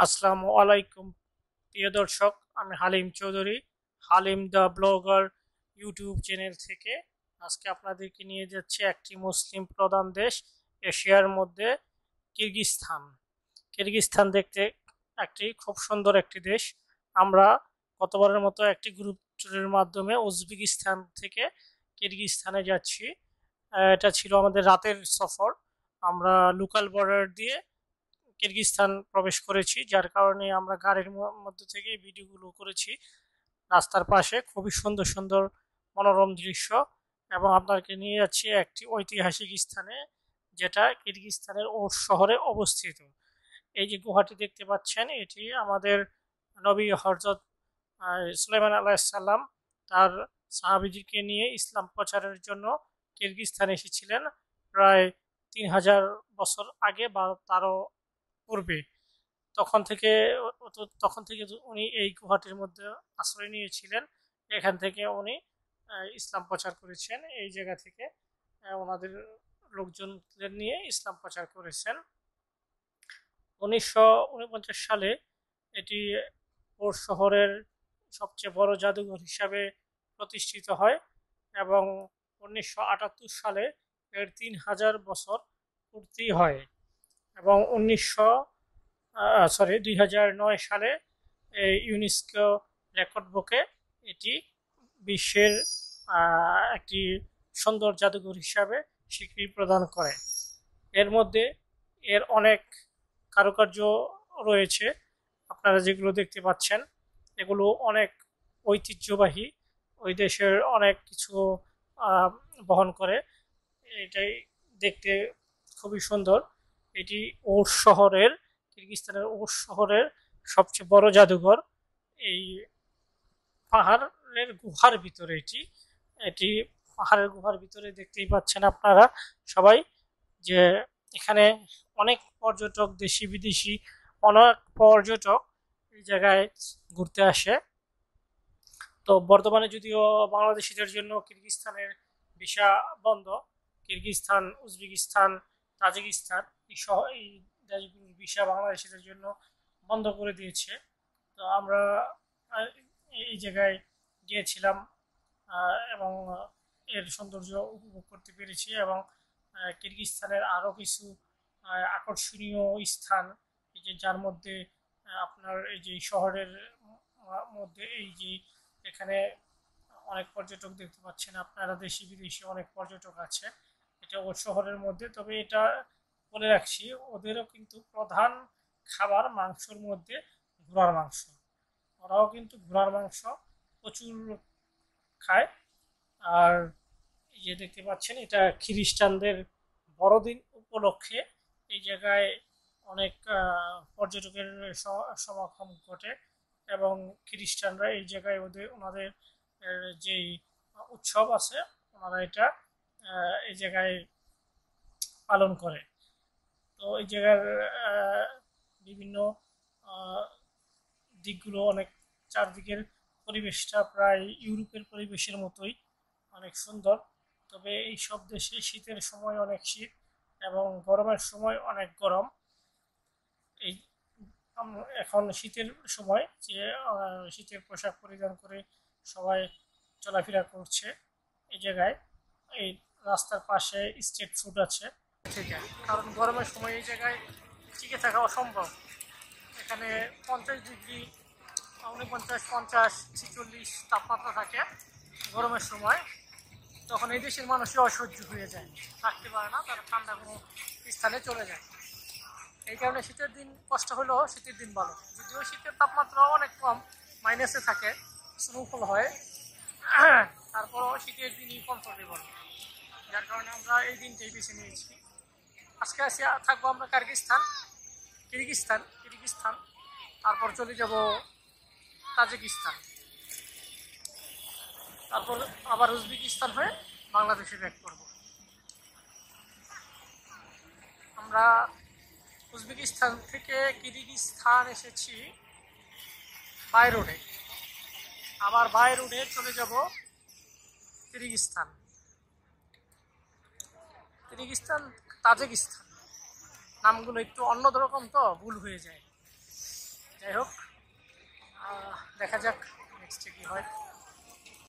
আসসালামু আলাইকুম প্রিয় দর্শক, আমি Halim Chowdhury, Halim the blogger YouTube channel থেকে আজকে আপনাদেরকে নিয়ে যাচ্ছে একটি মুসলিম প্রধান দেশ এশিয়ার মধ্যে, কিরগিজস্তান। কিরগিজস্তান দেখতে একটি খুব সুন্দর একটি দেশ। আমরা গতবারের মতো একটি গ্রুপ ট্যুরের মাধ্যমে উজবেকিস্তান থেকে কিরগিজস্তানে যাচ্ছি। এটা ছিল আমাদের রাতের সফর। আমরা লোকাল বর্ডার দিয়ে কিরগিজস্তান প্রবেশ করেছি, যার কারণে আমরা গাড়ির মধ্যে থেকে ভিডিওগুলো করেছি। রাস্তার পাশে খুবই সুন্দর সুন্দর মনোরম দৃশ্য, এবং আপনাকে নিয়ে যাচ্ছি একটি ঐতিহাসিক স্থানে, যেটা কিরগিজস্তানের ওর শহরে অবস্থিত। এই যে গুহাটি দেখতে পাচ্ছেন, এটি আমাদের নবী হজরত সুলাইমান আলাইসাল্লাম তার সাহাবিজিকে নিয়ে ইসলাম প্রচারের জন্য কিরগিজস্তানে এসেছিলেন, প্রায় 3000 বছর আগে বা তারও পূর্বে। তখন থেকে তখন থেকে উনি এই গুহাটির মধ্যে আশ্রয় নিয়েছিলেন। এখান থেকে উনি ইসলাম প্রচার করেছেন। এই জায়গা থেকে ওনাদের লোকজনদের নিয়ে ইসলাম প্রচার করেছেন। 1949 সালে এটি ওর শহরের সবচেয়ে বড় জাদুঘর হিসাবে প্রতিষ্ঠিত হয়, এবং 1978 সালে এর 3000 বছর পূর্তি হয়, এবং 2009 সালে ইউনেস্কো রেকর্ড বুকে এটি বিশ্বের একটি সুন্দর জাদুঘর হিসাবে স্বীকৃতি প্রদান করে। এর মধ্যে এর অনেক কারুকার্য রয়েছে। আপনারা যেগুলো দেখতে পাচ্ছেন, এগুলো অনেক ঐতিহ্যবাহী, ওই দেশের অনেক কিছু বহন করে। এটাই দেখতে খুবই সুন্দর। এটি ওর শহরের, কিরগিজস্তানের ওর শহরের সবচেয়ে বড় জাদুঘর। এই পাহাড়ের গুহার ভিতরে এটি এটি পাহাড়ের গুহার ভিতরে দেখতেই পাচ্ছেন আপনারা সবাই, যে এখানে অনেক পর্যটক, দেশি বিদেশি অনেক পর্যটক এই জায়গায় ঘুরতে আসে। তো বর্তমানে যদিও বাংলাদেশিদের জন্য কিরগিজস্তানের ভিসা বন্ধ, কিরগিজস্তান, উজবেকিস্তান, তাজিকিস্তান এই দেশগুলোর ভিসা বাংলাদেশিদের জন্য বন্ধ করে দিয়েছে। তো আমরা এই জায়গায় গিয়েছিলাম, এবং এর সৌন্দর্য উপভোগ করতে পেরেছি, এবং কিরগিজস্তানের আরও কিছু আকর্ষণীয় স্থান, এই যে যার মধ্যে আপনার এই যে শহরের মধ্যে এই যে এখানে অনেক পর্যটক দেখতে পাচ্ছেন আপনারা, দেশি বিদেশি অনেক পর্যটক আছে। এটা ওর শহরের মধ্যে, তবে এটা বলে রাখছি, ওদেরও কিন্তু প্রধান খাবার মাংসর মধ্যে ঘোড়ার মাংস। ওরাও কিন্তু ঘোড়ার মাংস প্রচুর খায়। আর এই যে দেখতে পাচ্ছেন, এটা খ্রিস্টানদের বড়দিন উপলক্ষে এই জায়গায় অনেক পর্যটকের সমাগম ঘটে, এবং খ্রিস্টানরা এই জায়গায় ওনাদের যেই উৎসব আছে, ওনারা এটা এই জায়গায় পালন করে। তো এই জায়গার বিভিন্ন দিকগুলো অনেক, চারদিকের পরিবেশটা প্রায় ইউরোপের পরিবেশের মতোই, অনেক সুন্দর। তবে এই সব দেশে শীতের সময় অনেক শীত, এবং গরমের সময় অনেক গরম। এই এখন শীতের সময়, যে শীতের পোশাক পরিধান করে সবাই চলাফেরা করছে এই জায়গায়। এই রাস্তার পাশে স্ট্রিট ফুড আছে থেকে, কারণ গরমের সময় এই জায়গায় টিকে থাকা অসম্ভব। এখানে 50 ডিগ্রি, 49, 50, 46 তাপমাত্রা থাকে গরমের সময়। তখন এই দেশের মানুষই অসহ্য হয়ে যায়, থাকতে পারে না, তারা ঠান্ডা কোনো স্থানে চলে যায়। এই কারণে শীতের দিন কষ্ট হলেও শীতের দিন ভালো, যদিও শীতের তাপমাত্রাও অনেক কম, মাইনাসে থাকে, স্নোফল হয়, তারপরও শীতের দিনই কমফোর্টেবল, যার কারণে আমরা এই দিনটাই বেছে নিয়েছি। আজকে থাকবো আমরা কিরগিজস্তান, তারপর চলে যাব তাজিকিস্তান, তারপর আবার উজবেকিস্তান হয়ে বাংলাদেশে ব্যাক করব। আমরা উজবেকিস্তান থেকে কিরগিজস্তান এসেছি বাই রোডে, আবার বাই রোডে চলে যাব কিরগিজস্তান। তাজিকিস্তান নামগুলো একটু অন্যরকম, তো ভুল হয়ে যায়। যাই হোক, দেখা যাক নেক্সটে কি হয়।